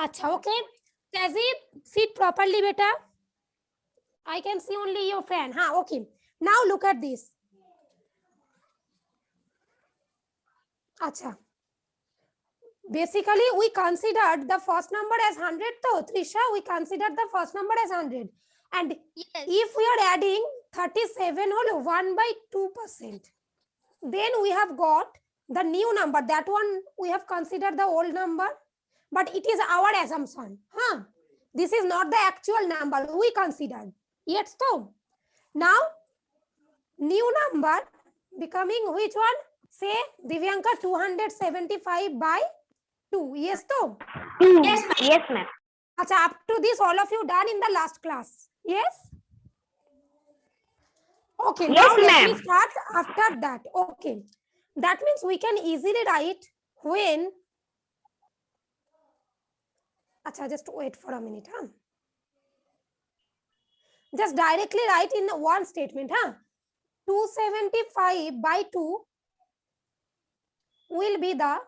अच्छा, okay. Tazib, sit properly, beta. I can see only your fan. हाँ, okay. Now look at this. अच्छा. Basically, we considered the first number as 100. So, Trisha, we considered the first number as 100. And Yes. if we are adding 37 whole 1/2%, then we have got the new number. That one we have considered the old number, but it is our assumption. Huh? This is not the actual number we considered. Yes, so now new number becoming which one? Say Divyanka 275 by 2. Yes, so Yes, ma'am. Acha, up to this all of you done in the last class. Yes. Okay, Yes, now let me ma'am. start after that. Okay, that means we can easily write when. Acha, just wait for a minute. Huh? Just directly write in one statement. Huh? 275 by 2 will be the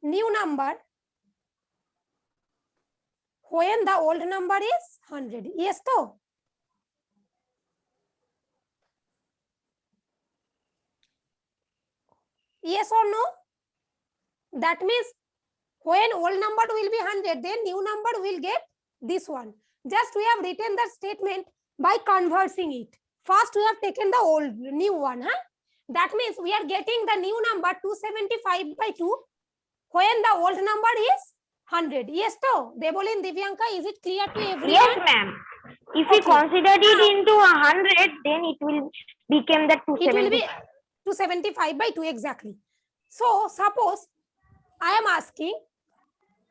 new number when the old number is 100. Yes, so. Yes or no? That means when old number will be 100, then new number will get this one. Just we have written the statement by conversing it. First we have taken the old new one. Huh? That means we are getting the new number 275 by 2 when the old number is 100. Yes, so Debolin, Divyanka, is it clear to everyone? Yes, ma'am. If we Okay. considered it into 100, then it will become the It will be 270. 275 by 2 exactly. So suppose I am asking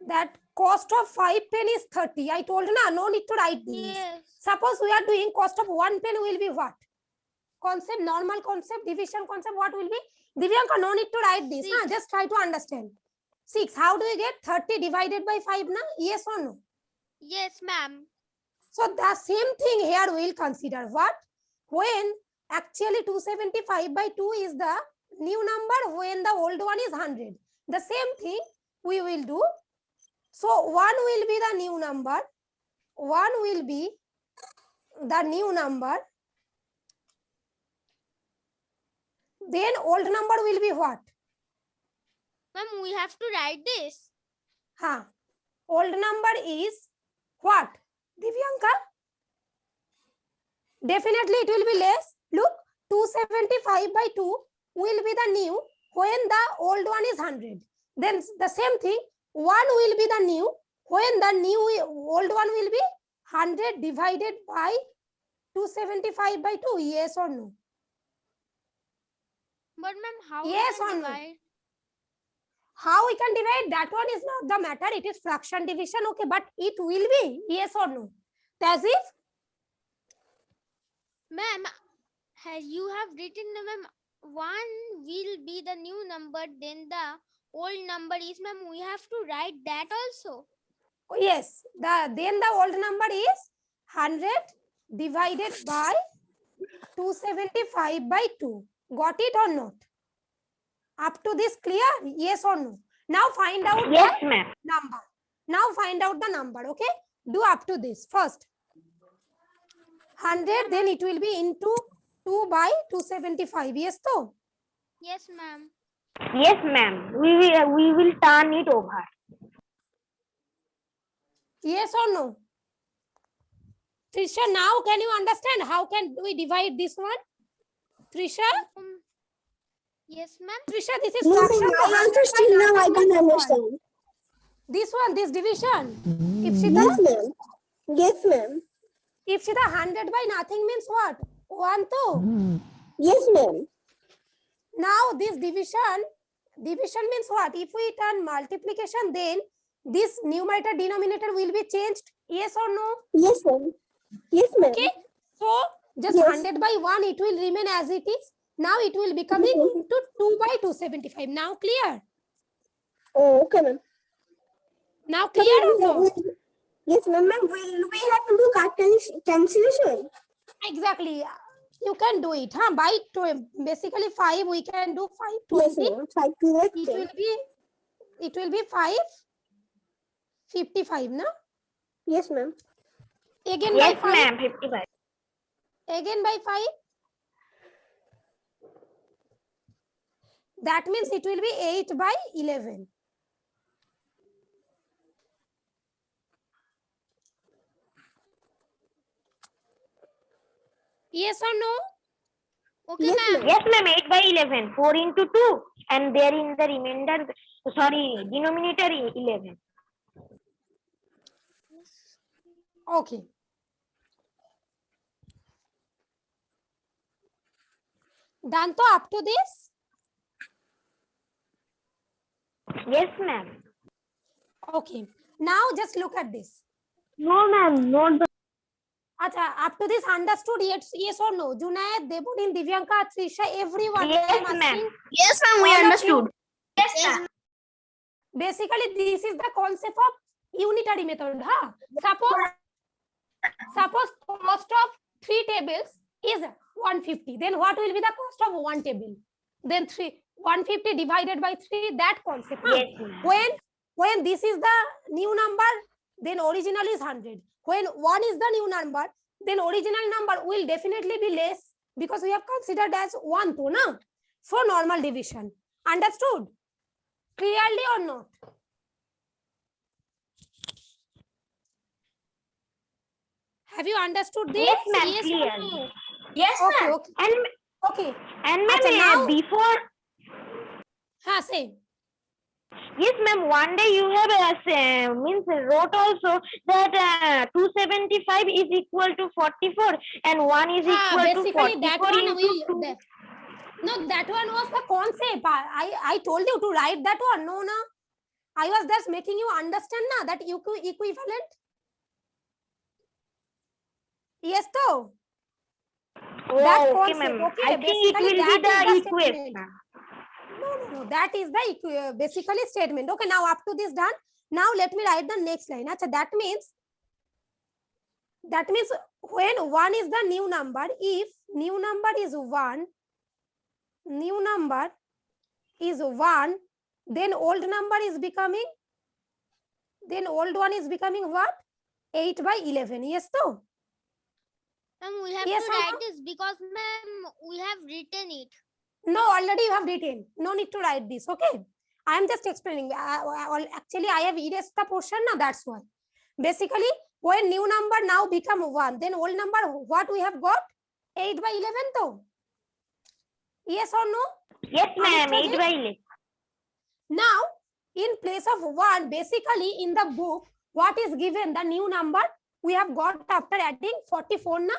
that cost of 5 pen is 30. I told no need to write this. Yes. Suppose we are doing cost of 1 pen will be what? Concept, normal concept, division concept, what will be? Divyanka, no need to write this. Huh? Just try to understand. 6. How do we get 30 divided by 5? Na? Yes or no? Yes, ma'am. So the same thing here we will consider. What? When actually 275 by 2 is the new number, when the old one is 100. The same thing we will do. So 1 will be the new number. 1 will be the new number. Then old number will be what? Ma'am, we have to write this. Huh. Old number is what? Divyanka? Definitely it will be less. Look, 275 by 2 will be the new when the old one is 100. Then the same thing, 1 will be the new when the new old one will be 100 divided by 275 by 2. Yes or no? But ma'am, how Yes we or can no? divide? How we can divide? That one is not the matter. It is fraction division. Okay, but it will be. Yes or no? As if? Ma'am, you have written, ma'am, 1 will be the new number, then the old number is, ma'am, we have to write that also. Yes, then the old number is 100 divided by 275 by 2. Got it or not? Up to this clear? Yes or no? Now find out Yes, the ma'am. number. Now find out the number. Okay, do up to this first. 100, then it will be into 2 by 275. Yes, so? Yes, ma'am. Yes, ma'am. We will turn it over. Yes or no? Trisha, now can you understand how can we divide this one? Trisha? Yes, ma'am. Trisha, this is No, fraction. ma'am, to I 100 also by still now I nothing can means what? understand. This one, this division. Yes, ma'am. Yes, ma'am. If the 100 by nothing means what? 1, 2. Yes, ma'am. Now this division means what? If we turn multiplication, then this numerator denominator will be changed. Yes or no? Yes, ma'am. Yes, ma'am. Okay. So just Yes. 100 by 1, it will remain as it is. Now it will becoming into 2 by 275. Now clear? Oh, okay, ma'am. Now clear or no? Yes, ma'am. Will we have to do cancellation? Exactly. You can do it, huh? By basically 5, we can do 5 Yes, 20. ma'am. 5 to the It 10. will be 5 55, no? Yes, ma'am. Again Yes, by 5. ma'am. 55. Again by 5. That means it will be 8 by 11. Yes or no? Okay, Yes, ma'am. ma'am. Yes, ma'am. 8 by 11. 4 into 2. And there in the remainder, sorry, denominator 11. Okay. Done to up to this? Yes, ma'am. Okay. Now just look at this. No, ma'am. Not the. Acha, up to this understood? Yes or no? Junaid, Debudin, Divyanka, Trisha, everyone. Yes, I am ma'am. asking Yes, ma'am. all of you. Yes, ma'am. Basically, this is the concept of unitary method. Huh? Suppose cost of 3 tables is 150. Then what will be the cost of 1 table? Then 150 divided by 3. That concept. Huh? Yes, ma'am. When this is the new number, then original is 100. When 1 is the new number, then original number will definitely be less because we have considered as 1 to, no? So normal division. Understood? Clearly or not? Have you understood this? Yes, ma'am. Yes or Clearly. no? Yes, Okay, ma'am. okay, And okay. ma'am, Acha, now- before. Say. Yes, ma'am. One day you have means wrote also that 275 is equal to 44 and 1 is equal to Basically that 44 one into 2. no, that one was the concept. I told you to write that one. No. I was just making you understand na that equivalent. Yes, though. That Oh, okay, concept, ma'am. okay, I think it basically will that be is the the equation. statement. No. That is the basically statement. Okay, now up to this done. Now let me write the next line. Achha, that means when 1 is the new number, if new number is 1, then old number is becoming, then old one is becoming what? 8 by 11. Yes, though. Ma'am, we have Yes to or write no? this because, ma'am, we have written it. No, already you have written. No need to write this. Okay. I am just explaining. Actually, I have erased the portion now. That's why. Basically, when new number now become 1, then old number, what we have got? 8 by 11 though. Yes or no? Yes, ma'am. Amitra 8 ji? by 11. Now, in place of 1, basically in the book, what is given? The new number we have got after adding 44 na?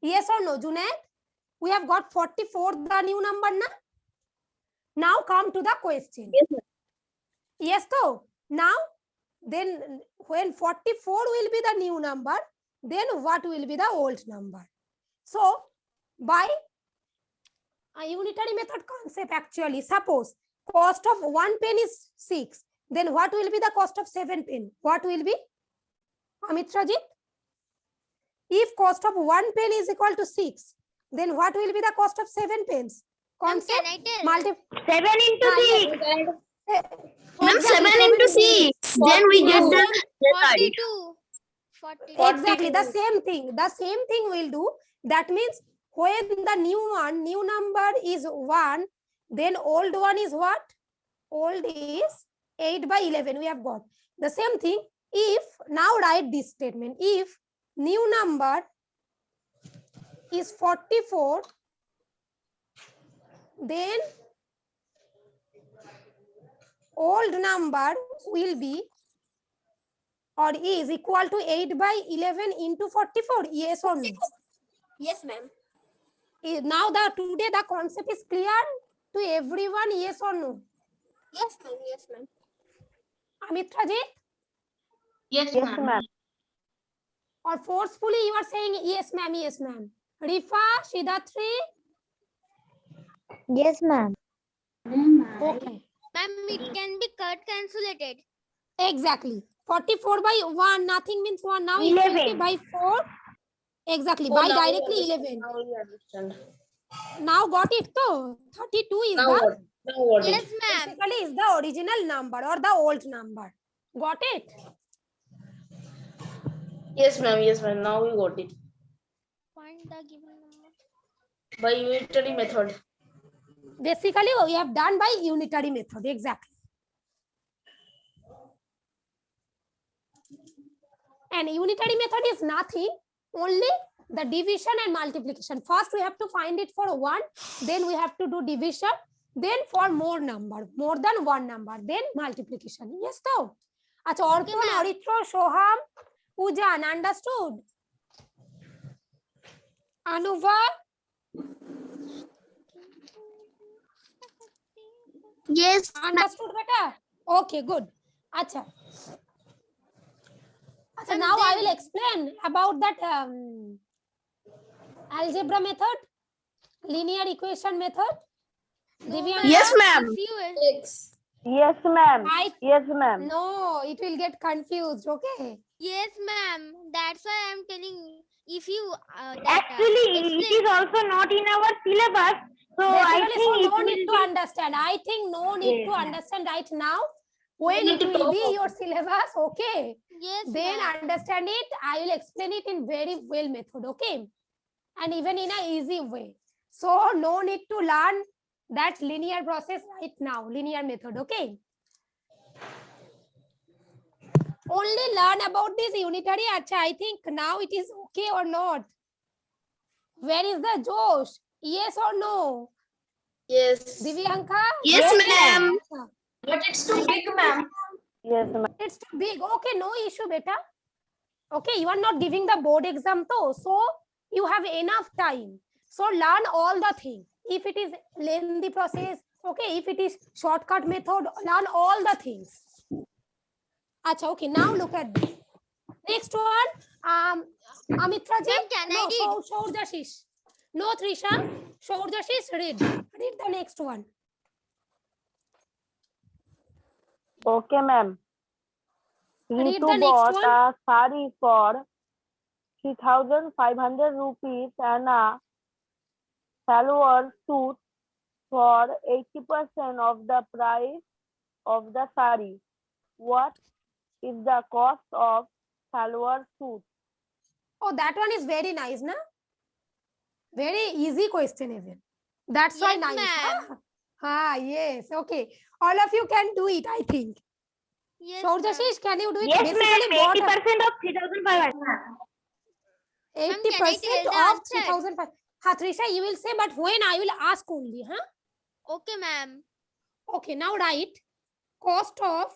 Yes or no, Junaid? We have got 44, the new number na? Now come to the question. Yes, ma'am. Yes, though. Now, then when 44 will be the new number, then what will be the old number? So, by a unitary method concept, actually, suppose cost of 1 pen is 6, then what will be the cost of 7 pen? What will be? Amitra ji? If cost of 1 pen is equal to 6, then what will be the cost of 7 pens? Ma'am, Concept? can I tell? 7 into 6. Ma'am, 7 into 6. Then we get the result. 42. Exactly the same thing. The same thing we'll do. That means when the new number is 1, then old one is what? Old is 8 by 11. We have got the same thing. If now write this statement, if new number is 44, then old number will be or is equal to 8 by 11 into 44. Yes or no? Yes, ma'am. Now today the concept is clear to everyone. Yes or no? Yes, ma'am. Yes, ma'am. Amitra ji, Yes, ma'am. or forcefully you are saying yes ma'am, yes ma'am. Rifa, Shidatri. Yes, ma'am. Okay, Ma'am, it can be cut cancelled. exactly. 44 by 1, nothing means 1. Now it will be 11. by 4. Exactly. Oh, By now we directly understand. 11. Now we understand. Now got it though. 32 is Now the what? Now what Yes, is? ma'am. basically is the original number or the old number. Got it? Yes, ma'am. Yes, ma'am. Now we got it. Find the given number. By unitary method. Basically, we have done by unitary method. Exactly. And unitary method is nothing, only the division and multiplication. First, we have to find it for 1, then we have to do division, then for more number, more than one number, then multiplication. Yes, so. Acha, Orpon, ma'am. Aritro, Shoham, Ujan, understood? Anuva, Yes, understood beta? Okay, good. Acha. Acha, Ma'am, now I then- will explain about that algebra method, linear equation method. No, Divyanka? Yes, ma'am. If you X. Yes, ma'am. I Yes, ma'am. no, it will get confused. Okay. yes, ma'am. That's why I'm telling you. If you Actually, it is also not in our syllabus. So I Basically, think so it no will need to be. understand. I think no need to Yes, ma'am. understand right now. When need it to will talk be about your it. syllabus, okay. yes, Then ma'am. understand it. I will explain it in very well method, okay, and even in a easy way. So no need to learn that linear process right now, linear method, okay. Only learn about this unitary. Acha, I think now it is okay or not. Where is the Josh? Yes or no? Yes. Divyanka? Yes, ma'am. Acha. But it's too big, ma'am. Yes, ma'am. It's too big. Okay, no issue, beta. Okay, you are not giving the board exam though, so you have enough time. So learn all the things. If it is lengthy process, okay, if it is shortcut method, learn all the things. Acha, okay, now look at this. Next one, Amitra ji. Ma'am, can I read? Shourjashish. No, Trisha. Shourjashish, read. Read the next one. Okay, ma'am. Read Ritu the next bought one. a sari for 3,500 rupees and a salwar suit for 80% of the price of the sari. What is the cost of salwar suit? Oh, that one is very nice, na? Very easy question even. That's why Yes, nice. ma'am. Yes. Okay. All of you can do it, I think. Yes, ma'am. Shourjashish, can you do it? Yes, Basically, ma'am. what 80% of 3,500. 80% tell the of answer? 3,005. Ha, Trisha, you will say, but when I will ask only, huh? Okay, ma'am. Okay, now write cost of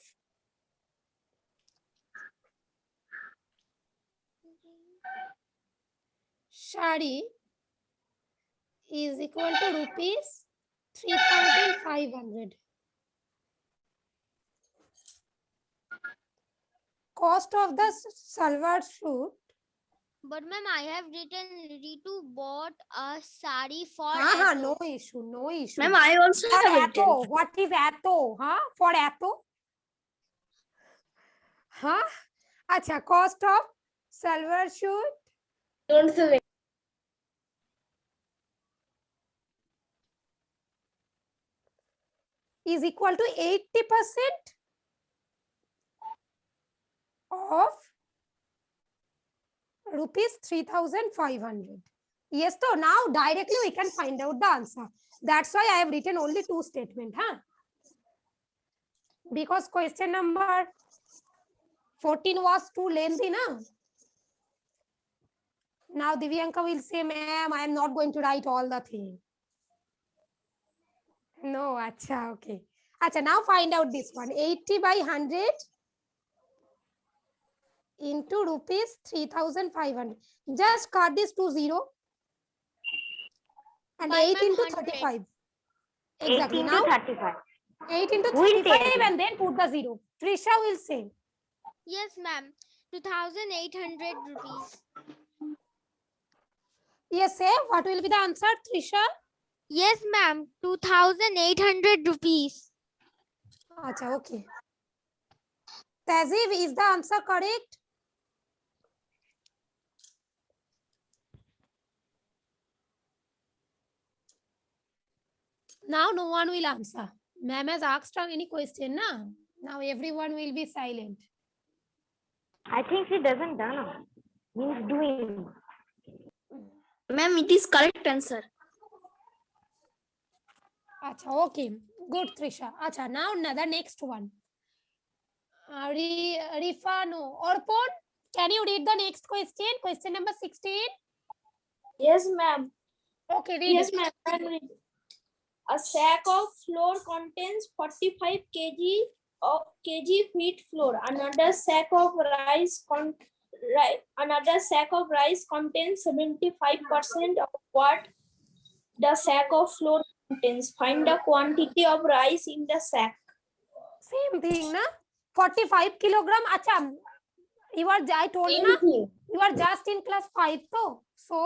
shari is equal to rupees 3,500. Cost of the salwar suit. But ma'am, I have written Ritu bought a sari for No issue, no issue. Ma'am, I also For have written. Atto, what is Atto? Huh? For Atto? Huh? Acha, cost of salwar suit Don't say is equal to 80% of rupees 3,500. Yes, so now directly we can find out the answer. That's why I have written only two statements, huh? Because question number 14 was too lengthy, na? Now Divyanka will say, ma'am, I am not going to write all the thing. No, acha, okay. Acha, now find out this one. 80 by 100 into rupees 3,500. Just cut this to 0. And Why, 8 ma'am, into 100? 35. 8 Exactly. into Now 35. 8 into We'll 35 take it. and then put the 0. Trisha will say. Yes, ma'am. 2,800 rupees. Yes, say what will be the answer, Trisha? Yes, ma'am. 2,800 rupees. Acha, okay. Tazib, is the answer correct? Now no one will answer. Ma'am has asked any question, na? Now everyone will be silent. I think she doesn't done. Means doing. Ma'am, it is correct answer. Acha, okay. Good, Trisha. Acha, now the next one. Rifano. Orpon, can you read the next question? Question number 16. Yes, ma'am. Okay, read Yes, it. ma'am. I'm reading. A sack of flour contains 45 kg wheat flour. Another sack of rice contains 75% of what the sack of flour contains. Find the quantity of rice in the sack. Same thing, na? 45 kilogram. Acha, I told you, na? Same thing. You are just in class 5, though. So,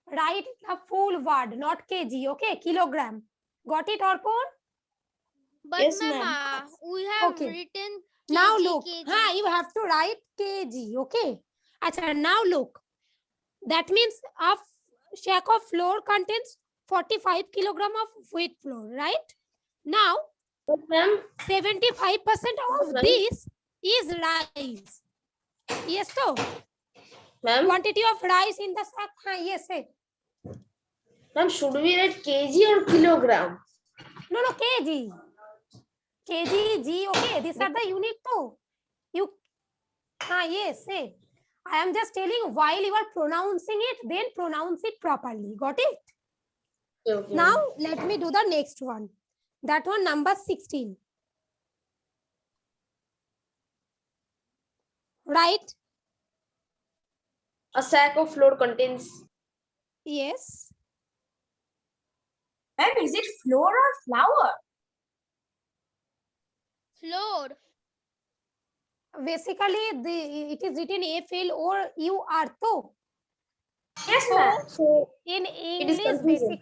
write the full word, not kg, okay? Kilogram. Got it, Orpon? But Yes, ma'am, ma'am. we have Okay. written kg, Now look, kg. you have to write kg, okay? Acha, now look. That means a sack of flour contains 45 kilogram of wheat flour, right? Now, Yes, ma'am. 75% of Right. this is rice. Yes, so Ma'am, quantity of rice in the sack. Yes, say. ma'am, should we write kg or kilogram? No, kg. Kg, G, okay. These are the unit too. You, yes, say. I am just telling while you are pronouncing it, then pronounce it properly. Got it? Okay. Now, let me do the next one. That one, number 16. Right? A sack of flour contains. Yes. Ma'am, is it flour or flour? Flour. Basically, it is written FLOUR too. Yes, So, ma'am. So in is English, confusing.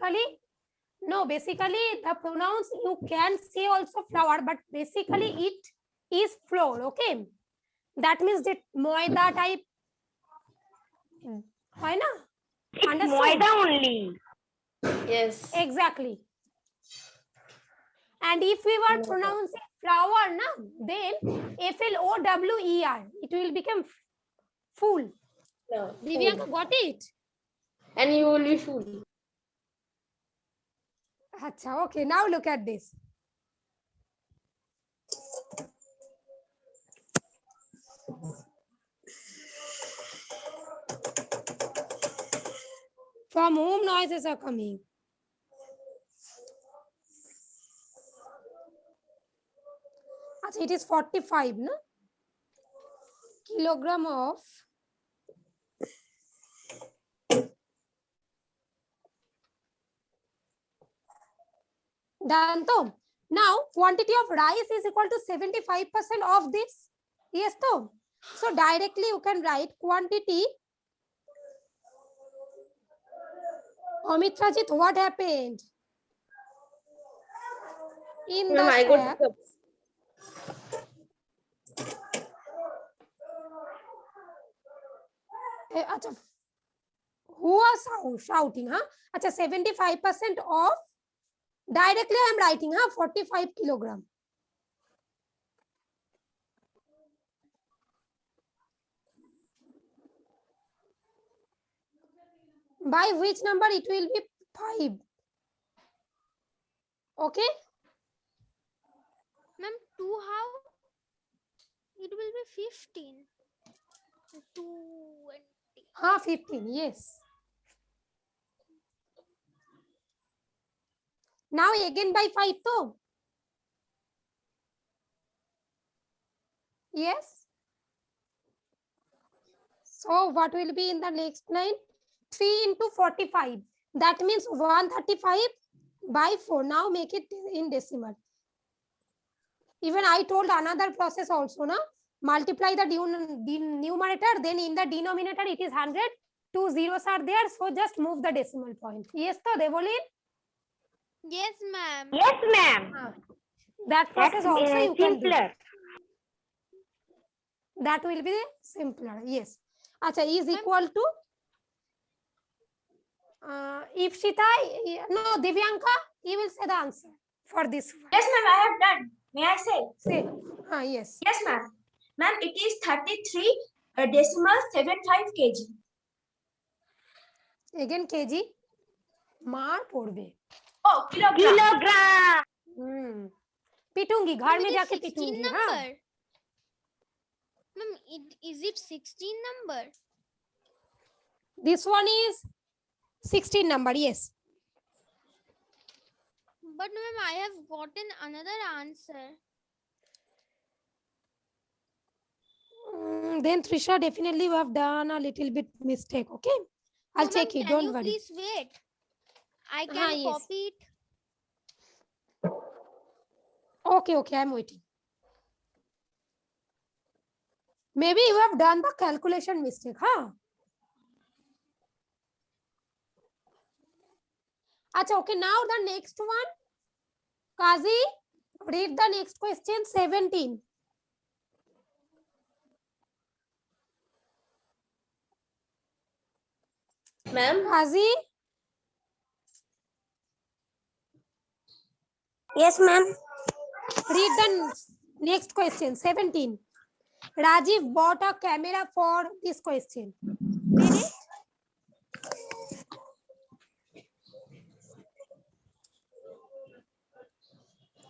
basically the pronouns you can say also flour, but basically it is flour, okay? That means that moida type. Why na? It's Understood? moida only. Yes. Exactly. And if we were Moida. pronouncing flour, na, then FLOWER, it will become full. No, Divyanka food. got it? And you will be full. Acha, okay, now look at this. From whom noises are coming? Acha, it is 45, no? Kilogram of done. So now quantity of rice is equal to 75% of this. Yes, so directly you can write quantity. Amitrajit, what happened? In Ma'am, the I got sack, hiccup. acha, who was shouting? Huh? Acha, 75% of directly I am writing 45 kilogram. By which number it will be 5. Okay? Ma'am, 2 how? It will be 15. 20. 15, yes. Now again by 5 too. Yes. So what will be in the next line? 3 into 45. That means 135 by 4. Now make it in decimal. Even I told another process also, na? Multiply the numerator, then in the denominator it is 100. 2 zeros are there, so just move the decimal point. Yes, so Devolin? Yes, ma'am. Yes, ma'am. That process That's also you can do. simpler. That will be simpler. Yes. Acha, is equal to Ipshita, no, Divyanka, you will say the answer for this one. Yes, ma'am, I have done. May I say? Say, yes. Yes, ma'am. Ma'am, it is 33.75 kg. Again kg. मार पड़बे. Oh, kilogram. पीटूंगी घर में It is जाके 16 पीटूंगी. हाँ. number. Ma'am, is it 16 number? This one is 16 number. Yes. But ma'am, I have gotten another answer. Then Trisha, definitely you have done a little bit mistake. Okay. I'll So, check ma'am, it. can Don't you worry. please wait? I can yes. copy it. Okay, okay, I'm waiting. Maybe you have done the calculation mistake, huh? Acha, okay, now the next one. Kazi, read the next question, 17. Ma'am. Kazi, Yes, ma'am. read the next question, 17. Rajiv bought a camera for this question. Read it.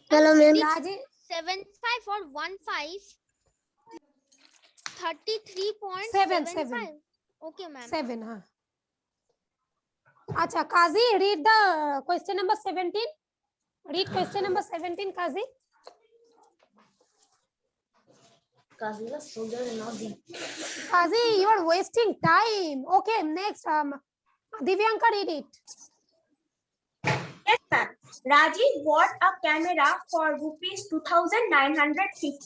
Hello, ma'am. Rajiv, 75 or 15. 7, 33.75. Okay, ma'am. 7, huh? Acha, Kazi, read the question number 17. Read question number 17, Kazi. Kazi, you are wasting time. Okay, next, Divyanka, read it. Yes, ma'am. Rajiv bought a camera for rupees 2,950.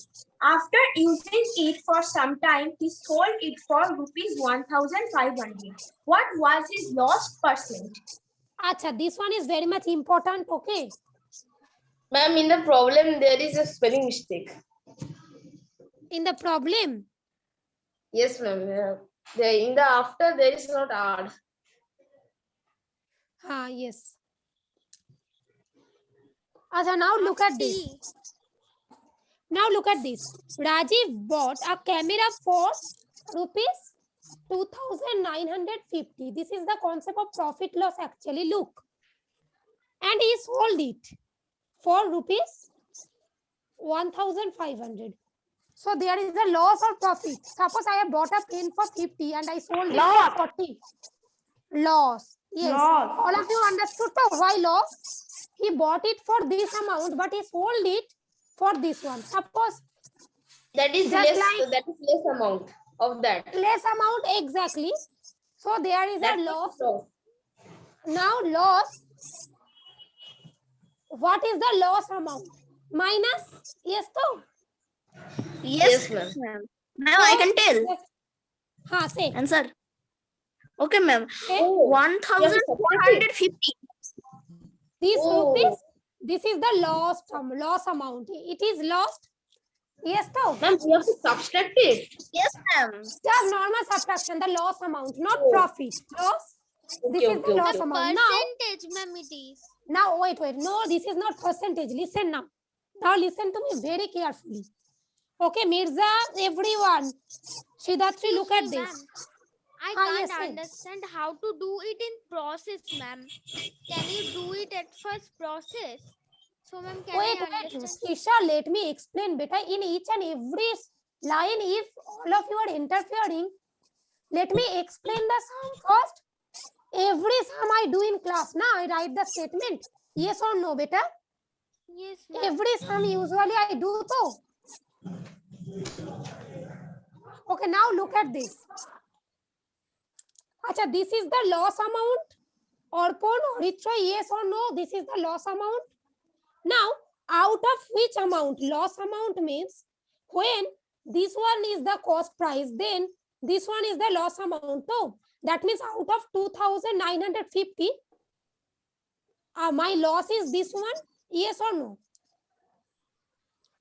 After using it for some time, he sold it for rupees 1,500. What was his loss percent? Acha, this one is very much important. Okay. Ma'am, in the problem there is a spelling mistake. In the problem. Yes, ma'am. In the after there is not odd. Yes. Acha, now look at this. Now look at this. Rajiv bought a camera for rupees 2,950. This is the concept of profit loss actually. Look. And he sold it for rupees 1,500. So there is a loss or profit. Suppose I have bought a pen for 50 and I sold it for 40. Loss. Yes. Loss. All of you understood why loss? He bought it for this amount, but he sold it for this one. Suppose That is just less. That is less amount of that. less amount exactly. So there is That a is loss. loss. Now loss. What is the loss amount? Minus. Yes, so. Yes, ma'am. Ma'am, I can tell. Yes. Say. Answer. Okay, ma'am. Okay. 1,450. This Oh. rupees. This is the loss amount. It is lost. Yes, so. Ma'am, we have to subtract it. Yes, ma'am. Just normal subtraction, the loss amount, not Oh. profit. Loss. This is the loss The amount. Now, percentage, ma'am, it is. now wait. No, this is not percentage. Listen now. Now listen to me very carefully. Okay, Mirza, everyone. Siddhatri, look at Excuse me, this. ma'am. I Ah, can't yes, sir. understand how to do it in process, ma'am. Can you do it at first process? So, ma'am, can Wait, I wait, understand? Isha, let me explain better. In each and every line, if all of you are interfering, let me explain the sum first. Every sum I do in class. Now I write the statement. Yes or no, beta? Yes, ma'am. Every sum usually I do so. Okay, now look at this. Acha, this is the loss amount. Orpon, Richo, yes or no? This is the loss amount. Now, out of which amount? Loss amount means when this one is the cost price, then this one is the loss amount. So that means out of 2,950, my loss is this one. Yes or no?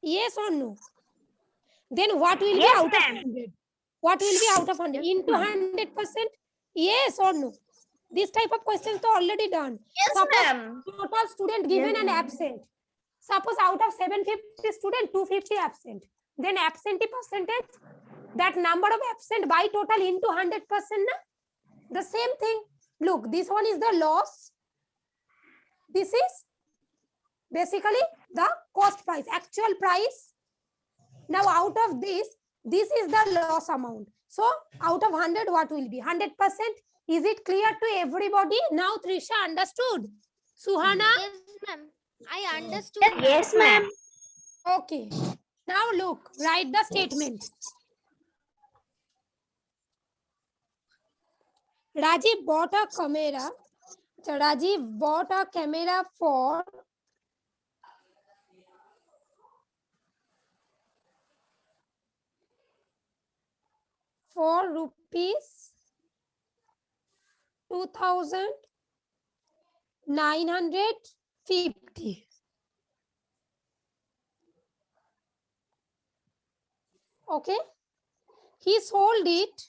Yes or no? Then what will be out of 100? What will be out of 100? Into 100%? Yes or no? This type of questions are already done. Yes, Suppose ma'am. total student given and absent. Suppose out of 750 student, 250 absent. Then absentee percentage, that number of absent by total into 100%. The same thing. Look, this one is the loss. This is basically the cost price, actual price. Now out of this is the loss amount. So out of 100, what will be? 100%. Is it clear to everybody? Now Trisha understood. Suhana? Yes, ma'am. I understood. Yes, ma'am. Okay. Now look, write the statement. Rajiv bought a camera. So Rajiv bought a camera for rupees 2,950. Okay. He sold it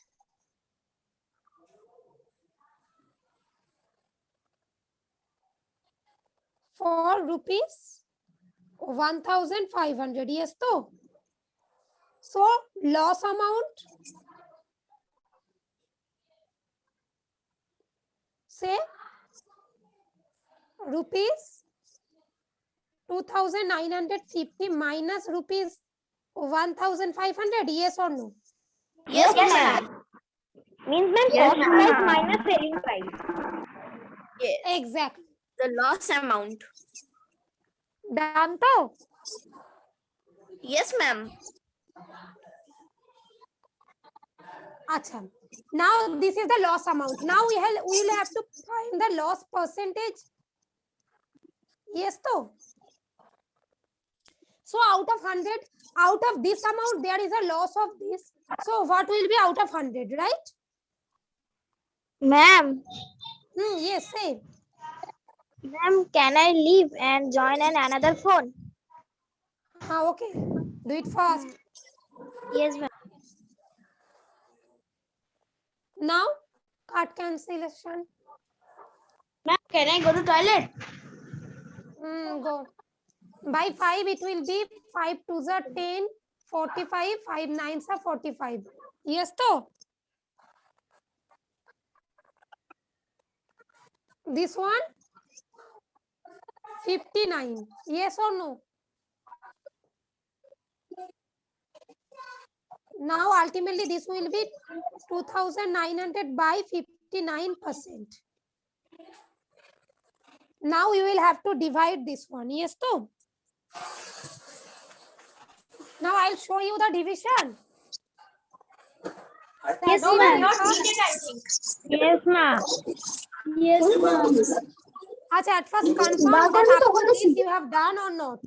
for rupees 1,500. Yes, so. So loss amount, say rupees 2,950 minus rupees 1,500. Yes or no? Yes, ma'am. Means ma'am, Yes, cost price ma'am. minus selling price. Yes. Exactly. The loss amount. Done to? Yes, ma'am. Acha. Now this is the loss amount. Now we will have to find the loss percentage. Yes, to. So out of 100, out of this amount, there is a loss of this. So what will be out of 100, right? Ma'am, Yes, say. ma'am, can I leave and join another phone? Okay. Do it fast. Yes, ma'am. Now, card cancellation. Ma'am, can I go to toilet? Go. By 5, it will be 5 2s are 10, 45, 5 9s are 45. Yes, to. This one, 59. Yes or no? Now, ultimately, this will be 2,900 by 59%. Now, you will have to divide this one. Yes, to. Now, I'll show you the division. Yes, No, ma'am. not needed, I think. Yes, ma'am. Yes, ma'am. Acha, at first confirm that after this you have done or not.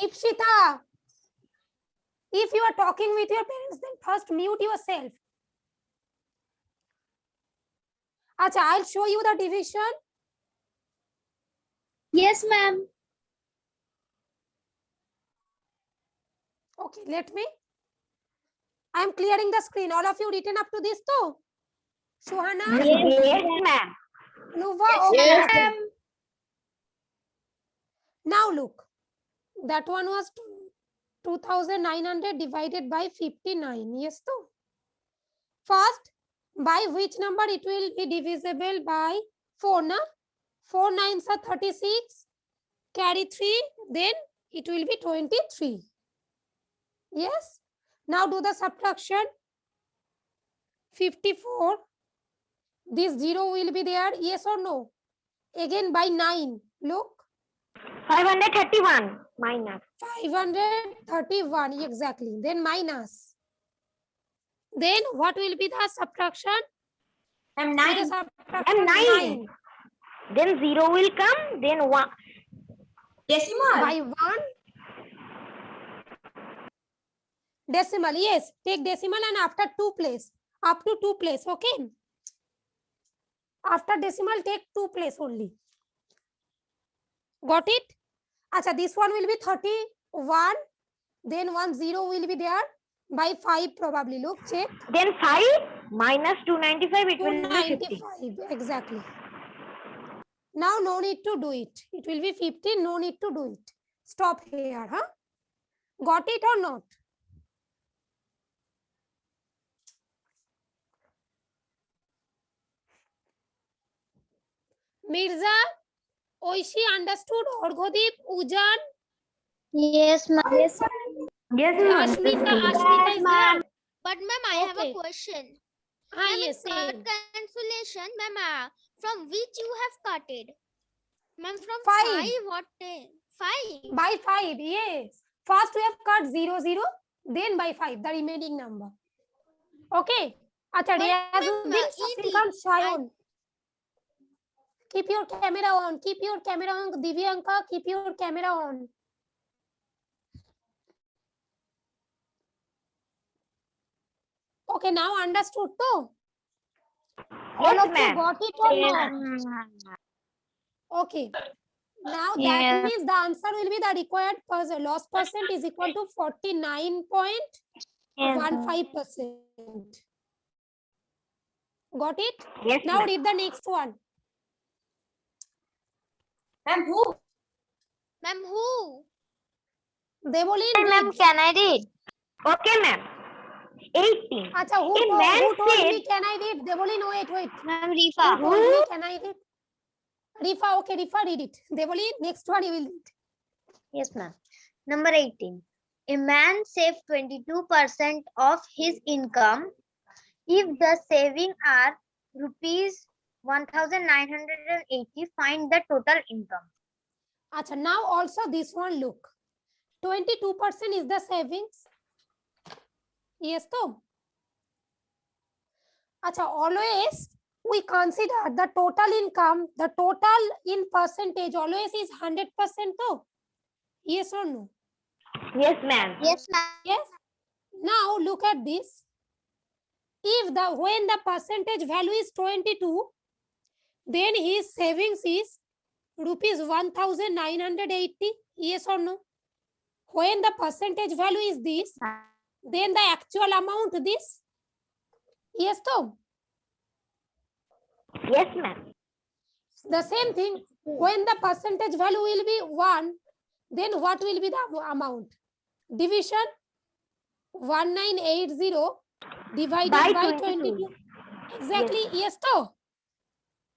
Ipshita, if you are talking with your parents, then first mute yourself. Acha, I'll show you the division. Yes, ma'am. Okay, let me. I am clearing the screen. All of you written up to this too? Shuhana? Yes, ma'am. Nuva? Okay, okay. Now look. That one was 2,900 divided by 59. Yes, too. First, by which number it will be divisible by 4, na? 4 9s are 36, carry 3, then it will be 23. Yes. Now do the subtraction. 54. This 0 will be there. Yes or no? Again by 9. Look. 531 minus. 531. Exactly. Then minus. Then what will be the subtraction? I'm Do the 9. subtraction. And 9. Then 0 will come. Then 1. Decimal. By 1. Decimal. Yes. Take decimal and after 2 place. Up to 2 place. Okay. After decimal, take 2 place only. Got it? Acha, this one will be 31. Then 1 0 will be there. By 5 probably. Look, check. Then 5. minus 295, it will be 50. 295, exactly. Now no need to do it. It will be 15, no need to do it. Stop here, huh? Got it or not? Mirza, Oishi understood? Orghodip, Ujan, Yes, ma'am. Yes, Yes, Ashmita, Ashmita is there? But ma'am, I have a Okay. question. Ah, Ma'am, yes, in third same. cancellation, ma'am, from which you have cutted? Ma'am, from 5. 5 or 10? 5. By 5, yes. First we have cut 0, 0, then by 5, the remaining number. Okay. Acha, But Riyazuddin, ma'am, Sasim in Khan, the, Shayon. Keep your camera on. Keep your camera on. Divyanka, keep your camera on. Okay, now understood too? All Yes, of you ma'am. got it or yes, not? ma'am. Okay. Now that Yeah. means the answer will be the required loss percent is equal to 49.15%. Got it? Yes, Now ma'am. read the next one. Ma'am, who? ma'am, who? Devolin, Ma'am, read. can I read? Okay, ma'am. 18. Acha, A man who told said, me can I read? Devolin, wait. Ma'am, Who Rifa. told me can I read? Rifa, okay, Rifa, read it. Devolin, next one you will read. Yes, ma'am. Number 18. A man saved 22% of his income. If the saving are rupees 1,980, find the total income. Acha, now also this one look. 22% is the savings. Yes, to. Acha, always we consider the total income, the total in percentage always is 100% to. Yes or no? yes, ma'am. Yes, ma'am. Yes. Now look at this. If when the percentage value is 22, then his savings is rupees 1,980. Yes or no? When the percentage value is this, then the actual amount this. Yes, to. Yes, ma'am. The same thing. When the percentage value will be 1, then what will be the amount? Division 1980 divided By by 22. 22. Exactly. Yes, to.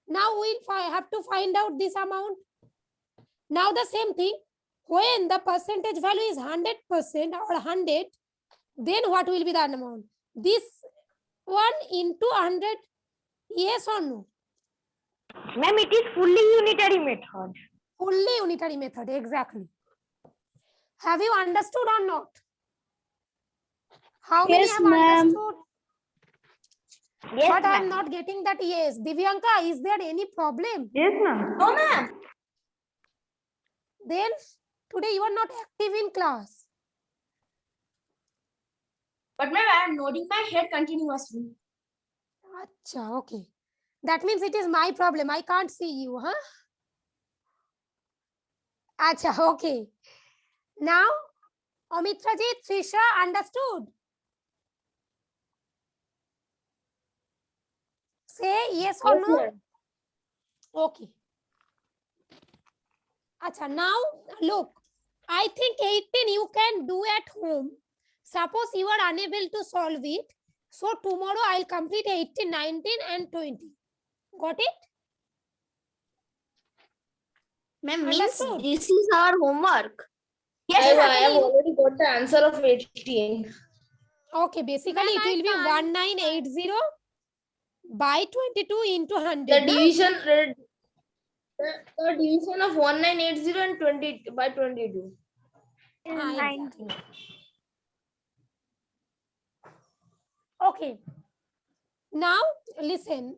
Now we'll have to find out this amount. Now the same thing. When the percentage value is 100% or 100, then what will be the amount? This one into 100. Yes or no? Ma'am, it is fully unitary method. Fully unitary method. Exactly. Have you understood or not? How many have understood? Yes, But I am ma'am. not getting that yes. Divyanka, is there any problem? Yes, ma'am. No, ma'am. Then today you are not active in class. But ma'am, I am nodding my head continuously. Acha, okay. That means it is my problem. I can't see you, huh? Acha, okay. Now, Amitrajit, Trisha, understood? Say yes or no? Okay. Acha, now look. I think 18 you can do at home. Suppose you are unable to solve it. So tomorrow I'll complete 18, 19 and 20. Got it? Ma'am, means Understood? this is our homework. Yes, Yes, ma'am. I have already got the answer of 18. Okay, basically Ma'am, it will be I can't. 1980 by 22 into 100. The na? division, the division of 1980 and 20 by 22. Exactly. Okay. Now listen.